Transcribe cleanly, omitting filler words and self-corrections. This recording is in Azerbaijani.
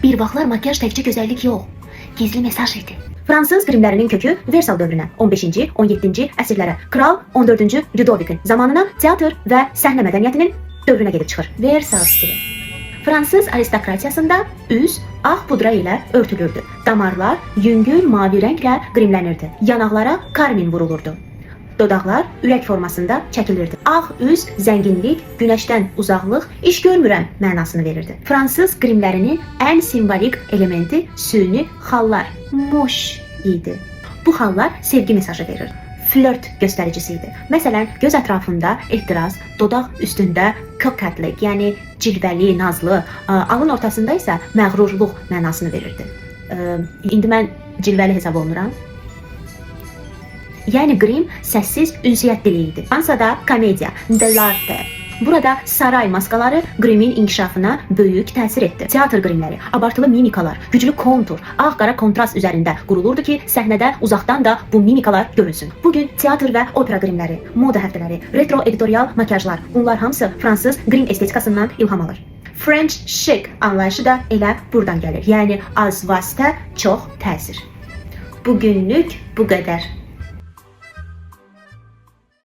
Bir vaxtlar makyaj təkcə gözəllik yox, gizli mesaj idi. Fransız qrimlərinin kökü Versal dövrünə, 15-ci, 17-ci əsrlərə, Kral 14-cü Ludovikin zamanına teatr və səhnə mədəniyyətinin dövrünə gedib çıxır. Versal stili. Fransız aristokratiyasında üz ağ pudra ilə örtülürdü. Damarlar yüngül mavi rənglə qrimlənirdi. Yanaqlara karmin vurulurdu. Dodaqlar ürək formasında çəkilirdi. Ağ üz zənginlik, günəşdən uzaqlıq, iş görmürəm mənasını verirdi. Fransız qrimlərinin ən simvolik elementi süni xallar, moş idi. Bu xallar sevgi mesajı verir. Flört göstəricisi idi. Məsələn, göz ətrafında ehtiras, dodaq üstündə kokatlik, yəni cilvəli, nazlı, alın ortasında isə məğrurluq mənasını verirdi. İndi mən cilvəli hesab olunuram. Yəni qrim səssiz ünsiyyət dili idi. Fransada komediya, dell'arte. Burada saray maskaları qrimin inkişafına böyük təsir etdi. Teatr qrimləri, abartılı mimikalar, güclü kontur, ağ-qara kontrast üzərində qurulurdu ki, səhnədə uzaqdan da bu mimikalar görünsün. Bugün teatr və opera qrimləri, moda həftələri, retro editorial makyajlar, bunlar hamısı fransız qrim estetikasından ilham alır. French chic anlayışı da elə buradan gəlir. Yəni az vasitə, çox təsir. Bugünlük bu qədər.